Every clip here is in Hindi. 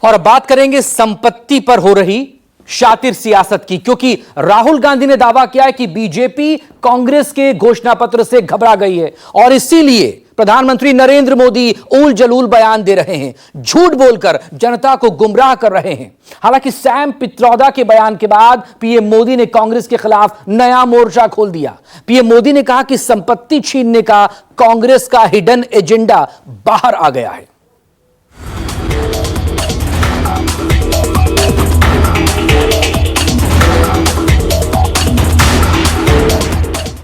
और बात करेंगे संपत्ति पर हो रही शातिर सियासत की, क्योंकि राहुल गांधी ने दावा किया है कि बीजेपी कांग्रेस के घोषणा पत्र से घबरा गई है और इसीलिए प्रधानमंत्री नरेंद्र मोदी उल जलूल बयान दे रहे हैं, झूठ बोलकर जनता को गुमराह कर रहे हैं। हालांकि सैम पित्रोदा के बयान के बाद पीएम मोदी ने कांग्रेस के खिलाफ नया मोर्चा खोल दिया। पीएम मोदी ने कहा कि संपत्ति छीनने का कांग्रेस का हिडन एजेंडा बाहर आ गया है।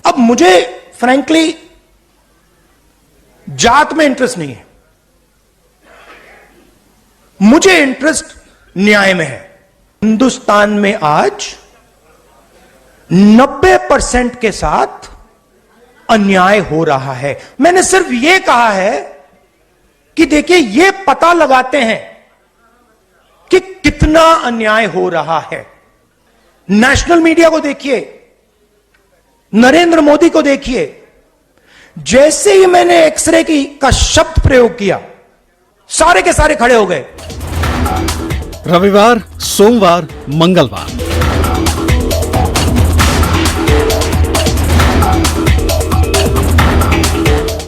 अब मुझे फ्रैंकली जात में इंटरेस्ट नहीं है, मुझे इंटरेस्ट न्याय में है। हिंदुस्तान में आज 90% के साथ अन्याय हो रहा है। मैंने सिर्फ यह कहा है कि देखिए, यह पता लगाते हैं कि कितना अन्याय हो रहा है। नेशनल मीडिया को देखिए, नरेंद्र मोदी को देखिए, जैसे ही मैंने एक्सरे का शब्द प्रयोग किया, सारे के सारे खड़े हो गए। रविवार, सोमवार, मंगलवार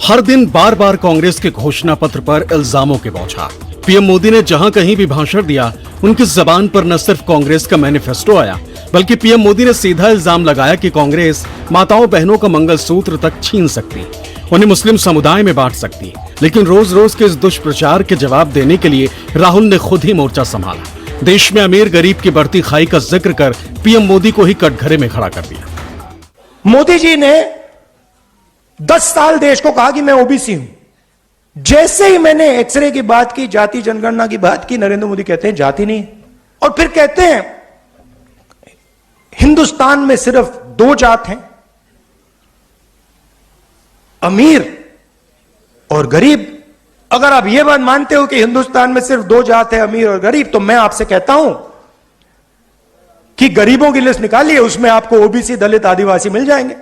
हर दिन बार बार कांग्रेस के घोषणा पत्र पर इल्जामों के बौछार। पीएम मोदी ने जहां कहीं भी भाषण दिया, उनकी जबान पर न सिर्फ कांग्रेस का मैनिफेस्टो आया, बल्कि पीएम मोदी ने सीधा इल्जाम लगाया कि कांग्रेस माताओं बहनों का मंगलसूत्र तक छीन सकती, उन्हें मुस्लिम समुदाय में बांट सकती। लेकिन रोज रोज के इस दुष्प्रचार के जवाब देने के लिए राहुल ने खुद ही मोर्चा संभाला। देश में अमीर गरीब की बढ़ती खाई का जिक्र कर पीएम मोदी को ही कटघरे में खड़ा कर दिया। मोदी जी ने 10 साल देश को कहा कि मैं ओबीसी हूं। जैसे ही मैंने एक्सरे की बात की, जाति जनगणना की बात की, नरेंद्र मोदी कहते हैं जाति नहीं, और फिर कहते हैं हिंदुस्तान में सिर्फ 2 जात हैं, अमीर और गरीब। अगर आप यह बात मानते हो कि हिंदुस्तान में सिर्फ 2 जात है, अमीर और गरीब, तो मैं आपसे कहता हूं कि गरीबों की लिस्ट निकालिए, उसमें आपको ओबीसी, दलित, आदिवासी मिल जाएंगे,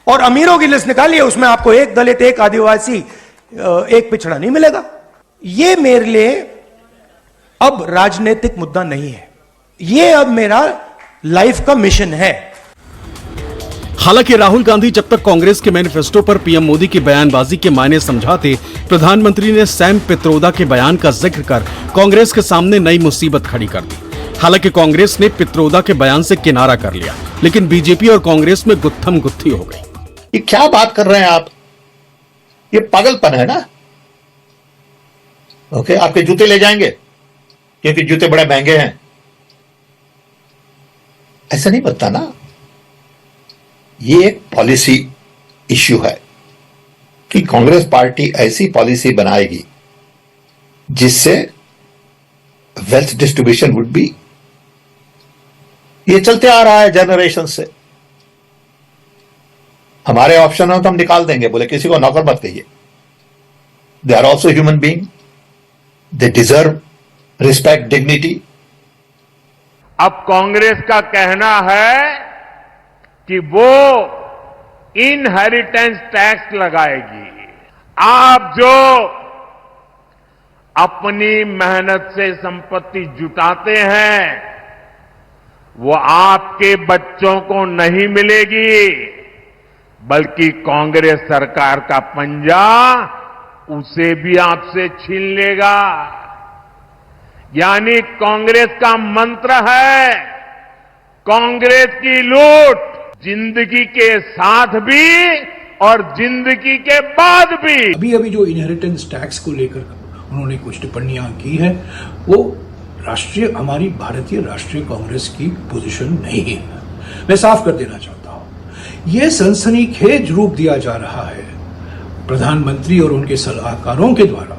और अमीरों की लिस्ट निकालिए, उसमें आपको एक दलित, एक आदिवासी, एक पिछड़ा नहीं मिलेगा। यह मेरे लिए अब राजनीतिक मुद्दा नहीं है, यह अब मेरा लाइफ का मिशन है। हालांकि राहुल गांधी जब तक कांग्रेस के मैनिफेस्टो पर पीएम मोदी की बयानबाजी के मायने समझाते, प्रधानमंत्री ने सैम पित्रोदा के बयान का जिक्र कर कांग्रेस के सामने नई मुसीबत खड़ी कर दी। हालांकि कांग्रेस ने पित्रोदा के बयान से किनारा कर लिया, लेकिन बीजेपी और कांग्रेस में गुत्थम गुत्थी हो गई। ये क्या बात कर रहे हैं आप? ये पागलपन है ना। ओके, आपके जूते ले जाएंगे क्योंकि जूते बड़े महंगे हैं, ऐसा नहीं बनता ना। ये एक पॉलिसी इश्यू है कि कांग्रेस पार्टी ऐसी पॉलिसी बनाएगी जिससे वेल्थ डिस्ट्रीब्यूशन वुड बी, ये चलते आ रहा है जनरेशन से। हमारे ऑप्शन हो तो हम निकाल देंगे, बोले किसी को नौकर मत कहिए। They are also human being, they deserve respect, dignity. अब कांग्रेस का कहना है कि वो इनहेरिटेंस टैक्स लगाएगी। आप जो अपनी मेहनत से संपत्ति जुटाते हैं, वो आपके बच्चों को नहीं मिलेगी, बल्कि कांग्रेस सरकार का पंजा उसे भी आपसे छीन लेगा। यानी कांग्रेस का मंत्र है, कांग्रेस की लूट जिंदगी के साथ भी और जिंदगी के बाद भी। अभी अभी जो इनहेरिटेंस टैक्स को लेकर उन्होंने कुछ टिप्पणियां की है, वो हमारी भारतीय राष्ट्रीय कांग्रेस की पोजीशन नहीं है। मैं साफ कर देना चाहता हूं, यह सनसनीखेज रूप दिया जा रहा है प्रधानमंत्री और उनके सलाहकारों के द्वारा,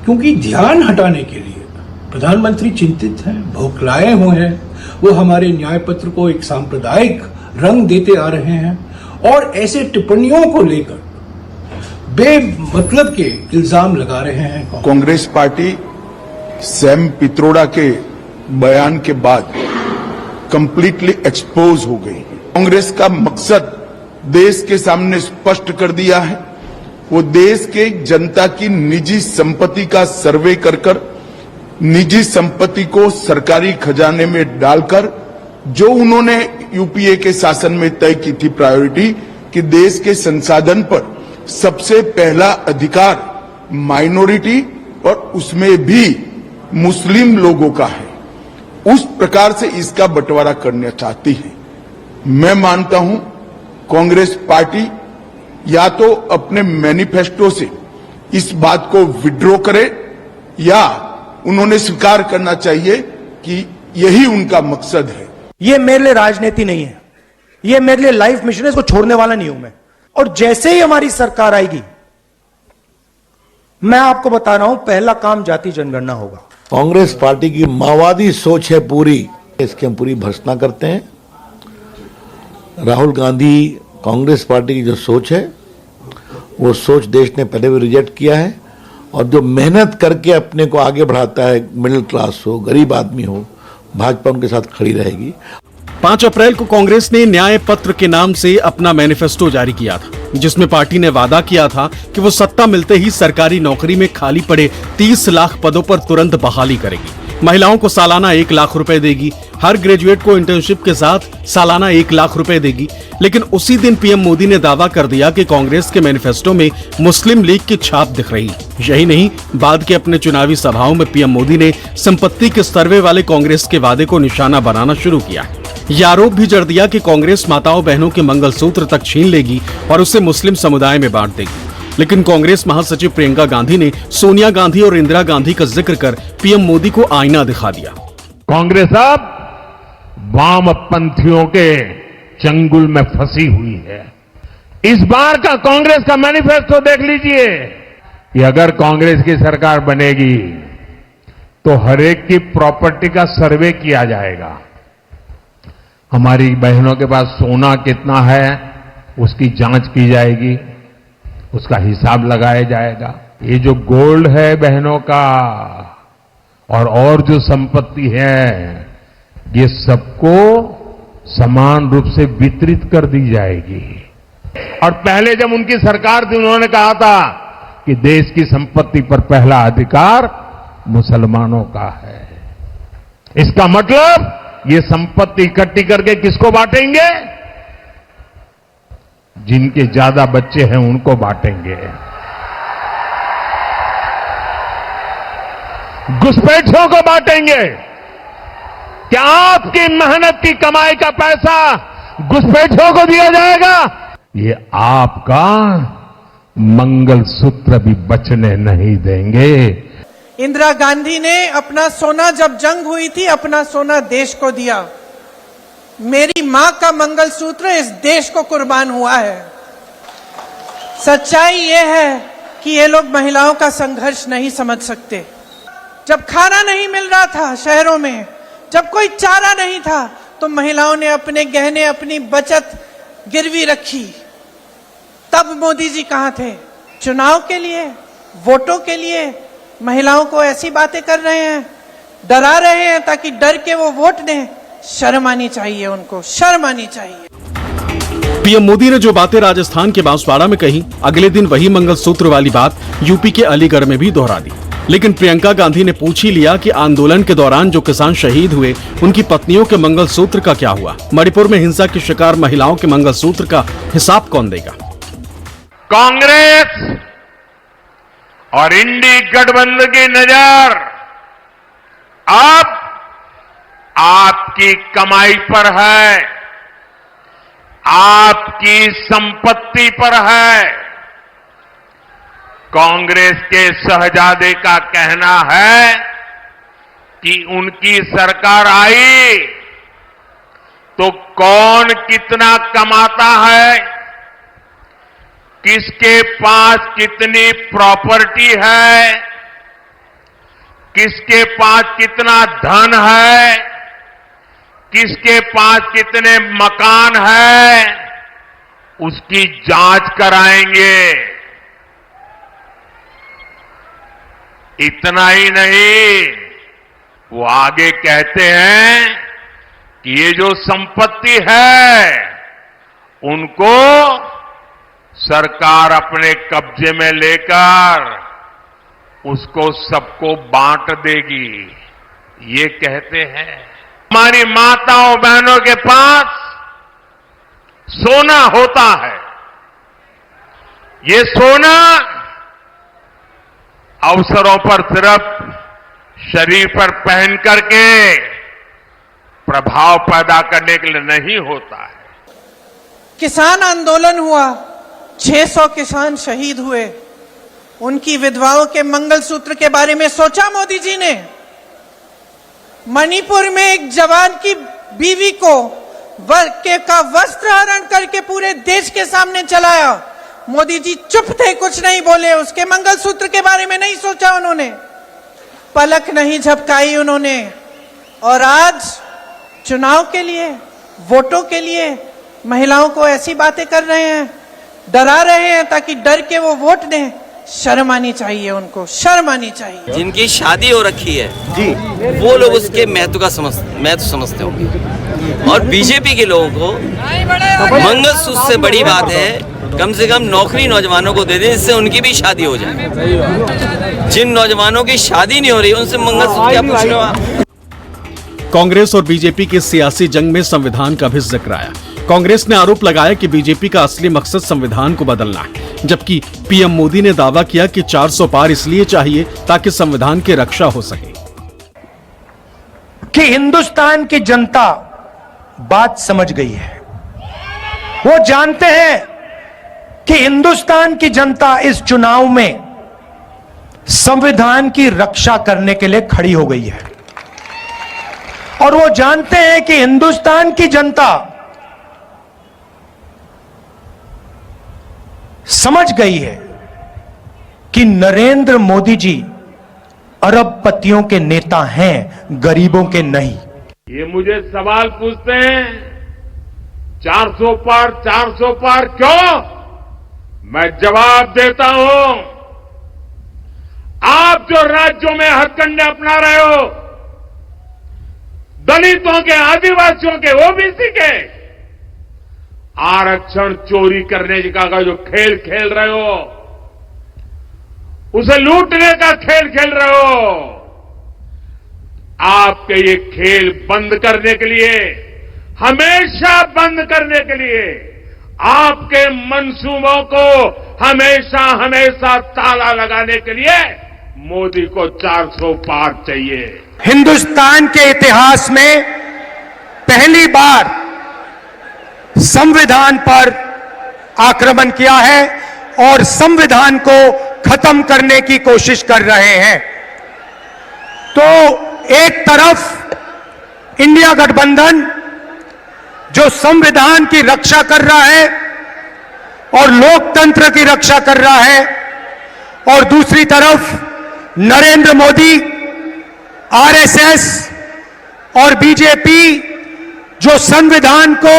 क्योंकि ध्यान हटाने के लिए प्रधानमंत्री चिंतित हैं, बौखलाए हुए हैं। वो हमारे न्याय पत्र को एक सांप्रदायिक रंग देते आ रहे हैं और ऐसे टिप्पणियों को लेकर बेमतलब के इल्जाम लगा रहे हैं। कांग्रेस पार्टी सैम पित्रोदा के बयान के बाद कंप्लीटली एक्सपोज हो गई। कांग्रेस का मकसद देश के सामने स्पष्ट कर दिया है। वो देश के जनता की निजी संपत्ति का सर्वे कर निजी संपत्ति को सरकारी खजाने में डालकर जो उन्होंने यूपीए के शासन में तय की थी प्रायोरिटी कि देश के संसाधन पर सबसे पहला अधिकार माइनॉरिटी और उसमें भी मुस्लिम लोगों का है, उस प्रकार से इसका बंटवारा करना चाहती है। मैं मानता हूं कांग्रेस पार्टी या तो अपने मैनिफेस्टो से इस बात को विड्रॉ करे या उन्होंने स्वीकार करना चाहिए कि यही उनका मकसद है। ये मेरे लिए राजनीति नहीं है, ये मेरे लिए लाइफ मिशन है, इसको छोड़ने वाला नहीं हूं मैं। और जैसे ही हमारी सरकार आएगी, मैं आपको बता रहा हूं, पहला काम जाति जनगणना होगा। कांग्रेस पार्टी की माओवादी सोच है पूरी, इसकी हम पूरी भर्त्सना करते हैं। राहुल गांधी कांग्रेस पार्टी की जो सोच है वो सोच देश ने पहले भी रिजेक्ट किया है, और जो मेहनत करके अपने को आगे बढ़ाता है, मिडिल क्लास हो, गरीब आदमी हो, भाजपा उनके साथ खड़ी रहेगी। 5 अप्रैल को कांग्रेस ने न्याय पत्र के नाम से अपना मैनिफेस्टो जारी किया था, जिसमें पार्टी ने वादा किया था कि वो सत्ता मिलते ही सरकारी नौकरी में खाली पड़े 30 लाख पदों पर तुरंत बहाली करेगी, महिलाओं को सालाना 1 लाख रुपए देगी, हर ग्रेजुएट को इंटर्नशिप के साथ सालाना 1 लाख रुपए देगी। लेकिन उसी दिन पीएम मोदी ने दावा कर दिया कि कांग्रेस के मैनिफेस्टो में मुस्लिम लीग की छाप दिख रही। यही नहीं, बाद के अपने चुनावी सभाओं में पीएम मोदी ने संपत्ति के सर्वे वाले कांग्रेस के वादे को निशाना बनाना शुरू किया। यह आरोप भी जड़ दिया कि कांग्रेस माताओं बहनों के मंगलसूत्र तक छीन लेगी और उसे मुस्लिम समुदाय में बांट देगी। लेकिन कांग्रेस महासचिव प्रियंका गांधी ने सोनिया गांधी और इंदिरा गांधी का जिक्र कर पीएम मोदी को आईना दिखा दिया। कांग्रेस अब वामपंथियों के चंगुल में फंसी हुई है। इस बार का कांग्रेस का मैनिफेस्टो देख लीजिए कि अगर कांग्रेस की सरकार बनेगी तो हरेक की प्रॉपर्टी का सर्वे किया जाएगा। हमारी बहनों के पास सोना कितना है उसकी जांच की जाएगी, उसका हिसाब लगाया जाएगा। ये जो गोल्ड है बहनों का और जो संपत्ति है, ये सबको समान रूप से वितरित कर दी जाएगी। और पहले जब उनकी सरकार थी, उन्होंने कहा था कि देश की संपत्ति पर पहला अधिकार मुसलमानों का है। इसका मतलब ये संपत्ति इकट्ठी करके किसको बांटेंगे? जिनके ज्यादा बच्चे हैं उनको बांटेंगे। घुसपैठियों को बांटेंगे। क्या आपकी मेहनत की कमाई का पैसा घुसपैठियों को दिया जाएगा? ये आपका मंगलसूत्र भी बचने नहीं देंगे। इंदिरा गांधी ने अपना सोना, जब जंग हुई थी, अपना सोना देश को दिया। मेरी मां का मंगलसूत्र इस देश को कुर्बान हुआ है। सच्चाई यह है कि ये लोग महिलाओं का संघर्ष नहीं समझ सकते। जब खाना नहीं मिल रहा था शहरों में, जब कोई चारा नहीं था, तो महिलाओं ने अपने गहने, अपनी बचत गिरवी रखी। तब मोदी जी कहां थे? चुनाव के लिए, वोटों के लिए महिलाओं को ऐसी बातें कर रहे हैं, डरा रहे हैं ताकि डर के वो वोट दें। शर्म आनी चाहिए उनको, शर्म आनी चाहिए। पीएम मोदी ने जो बातें राजस्थान के बांसवाड़ा में कही, अगले दिन वही मंगलसूत्र वाली बात यूपी के अलीगढ़ में भी दोहरा दी। लेकिन प्रियंका गांधी ने पूछ ही लिया कि आंदोलन के दौरान जो किसान शहीद हुए, उनकी पत्नियों के मंगलसूत्र का क्या हुआ? मणिपुर में हिंसा की शिकार महिलाओं के मंगलसूत्र का हिसाब कौन देगा? कांग्रेस और इंडी गठबंधन की नजर अब आपकी कमाई पर है, आपकी संपत्ति पर है। कांग्रेस के शहजादे का कहना है कि उनकी सरकार आई तो कौन कितना कमाता है, किसके पास कितनी प्रॉपर्टी है, किसके पास कितना धन है, किसके पास कितने मकान है, उसकी जांच कराएंगे। इतना ही नहीं, वो आगे कहते हैं कि ये जो संपत्ति है उनको सरकार अपने कब्जे में लेकर उसको सबको बांट देगी, ये कहते हैं। हमारी माताओं बहनों के पास सोना होता है, ये सोना अवसरों पर सिर्फ शरीर पर पहन करके प्रभाव पैदा करने के लिए नहीं होता है। किसान आंदोलन हुआ, 600 किसान शहीद हुए, उनकी विधवाओं के मंगलसूत्र के बारे में सोचा मोदी जी ने? मणिपुर में एक जवान की बीवी को का वस्त्र हरण करके पूरे देश के सामने चलाया, मोदी जी चुप थे, कुछ नहीं बोले, उसके मंगलसूत्र के बारे में नहीं सोचा उन्होंने, पलक नहीं झपकाई उन्होंने। और आज चुनाव के लिए, वोटों के लिए महिलाओं को ऐसी बातें कर रहे हैं, डरा रहे हैं ताकि डर के वो वोट दें। शर्म आनी चाहिए उनको, शर्म आनी चाहिए। जिनकी शादी हो रखी है जी, वो लोग उसके महत्व समझते होंगे। और बीजेपी के लोगों को मंगलसूत्र से बड़ी बात है कम से कम नौकरी नौजवानों को दे दें, जिससे उनकी भी शादी हो जाए। जिन नौजवानों की शादी नहीं हो रही उनसे मंगलसूत्र क्या पूछ रहे हो आप? कांग्रेस और बीजेपी के सियासी जंग में संविधान का भी जिक्र आया। कांग्रेस ने आरोप लगाया कि बीजेपी का असली मकसद संविधान को बदलना है, जबकि पीएम मोदी ने दावा किया कि 400 पार इसलिए चाहिए ताकि संविधान की रक्षा हो सके। कि हिंदुस्तान की जनता बात समझ गई है, वो जानते हैं कि हिंदुस्तान की जनता इस चुनाव में संविधान की रक्षा करने के लिए खड़ी हो गई है, और वो जानते हैं कि हिंदुस्तान की जनता समझ गई है कि नरेंद्र मोदी जी अरबपतियों के नेता हैं, गरीबों के नहीं। ये मुझे सवाल पूछते हैं 400 पार क्यों? मैं जवाब देता हूं, आप जो राज्यों में हथकंडे अपना रहे हो, दलितों के, आदिवासियों के, ओबीसी के आरक्षण चोरी करने का जो खेल खेल रहे हो, उसे लूटने का खेल खेल रहे हो, आपके ये खेल बंद करने के लिए, हमेशा बंद करने के लिए, आपके मंसूबों को हमेशा ताला लगाने के लिए मोदी को 400 पार चाहिए। हिंदुस्तान के इतिहास में पहली बार संविधान पर आक्रमण किया है और संविधान को खत्म करने की कोशिश कर रहे हैं। तो एक तरफ इंडिया गठबंधन जो संविधान की रक्षा कर रहा है और लोकतंत्र की रक्षा कर रहा है, और दूसरी तरफ नरेंद्र मोदी, आरएसएस और बीजेपी जो संविधान को,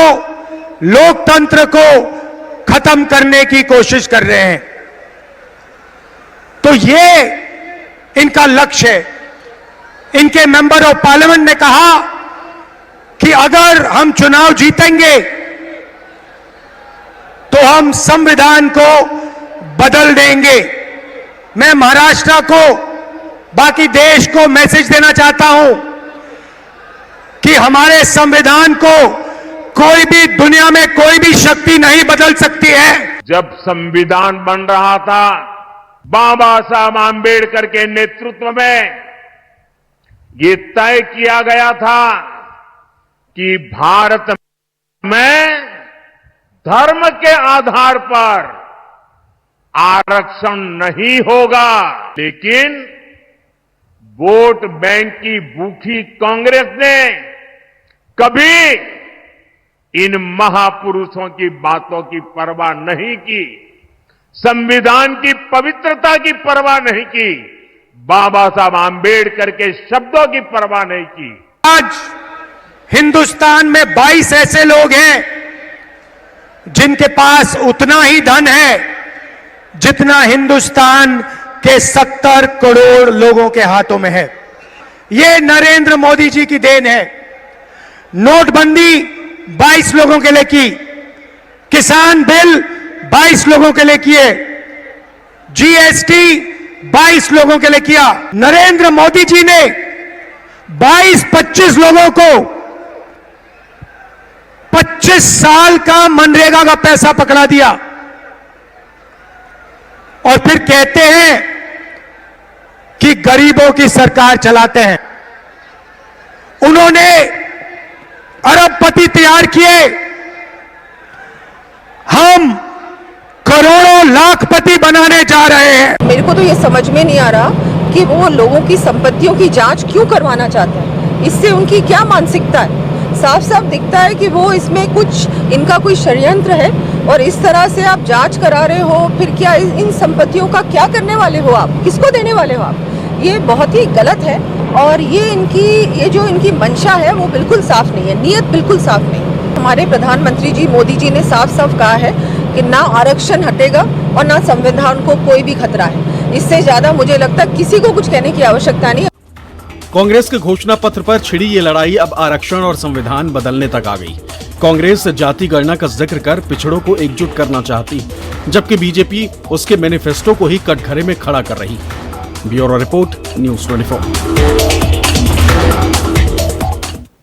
लोकतंत्र को खत्म करने की कोशिश कर रहे हैं। तो ये इनका लक्ष्य है। इनके मेंबर ऑफ पार्लियामेंट ने कहा कि अगर हम चुनाव जीतेंगे तो हम संविधान को बदल देंगे। मैं महाराष्ट्र को, बाकी देश को मैसेज देना चाहता हूं कि हमारे संविधान को कोई भी, दुनिया में कोई भी शक्ति नहीं बदल सकती है। जब संविधान बन रहा था, बाबा साहब आंबेडकर के नेतृत्व में ये तय किया गया था कि भारत में धर्म के आधार पर आरक्षण नहीं होगा। लेकिन वोट बैंक की भूखी कांग्रेस ने कभी इन महापुरुषों की बातों की परवाह नहीं की, संविधान की पवित्रता की परवाह नहीं की, बाबा साहब आंबेडकर के शब्दों की परवाह नहीं की। आज हिंदुस्तान में 22 ऐसे लोग हैं जिनके पास उतना ही धन है जितना हिंदुस्तान के 70 करोड़ लोगों के हाथों में है। ये नरेंद्र मोदी जी की देन है। नोटबंदी 22 लोगों के लिए की, किसान बिल 22 लोगों के लिए किए, जीएसटी 22 लोगों के लिए किया। नरेंद्र मोदी जी ने 22-25 लोगों को 25 साल का मनरेगा का पैसा पकड़ा दिया और फिर कहते हैं कि गरीबों की सरकार चलाते हैं। उन्होंने अरबपति तैयार किए, हम करोड़ों लाखपति बनाने जा रहे हैं। मेरे को तो ये समझ में नहीं आ रहा कि वो लोगों की संपत्तियों की जांच क्यों करवाना चाहते हैं। इससे उनकी क्या मानसिकता है। साफ साफ दिखता है कि वो इसमें कुछ इनका कोई षड्यंत्र है और इस तरह से आप जांच करा रहे हो। फिर क्या इन संपत्तियों का क्या करने वाले हो आप, किसको देने वाले हो आप? ये बहुत ही गलत है और ये जो इनकी मंशा है वो बिल्कुल साफ नहीं है, नीयत बिल्कुल साफ नहीं है। हमारे प्रधानमंत्री जी मोदी जी ने साफ साफ कहा है कि ना आरक्षण हटेगा और ना संविधान को कोई भी खतरा है। इससे ज्यादा मुझे लगता है किसी को कुछ कहने की आवश्यकता नहीं। कांग्रेस के घोषणा पत्र पर छिड़ी ये लड़ाई अब आरक्षण और संविधान बदलने तक आ गई। कांग्रेस जाति गणना का जिक्र कर पिछड़ों को एकजुट करना चाहती, जबकि बीजेपी उसके मैनिफेस्टो को ही कटघरे में खड़ा कर रही। Bureau report, news 24।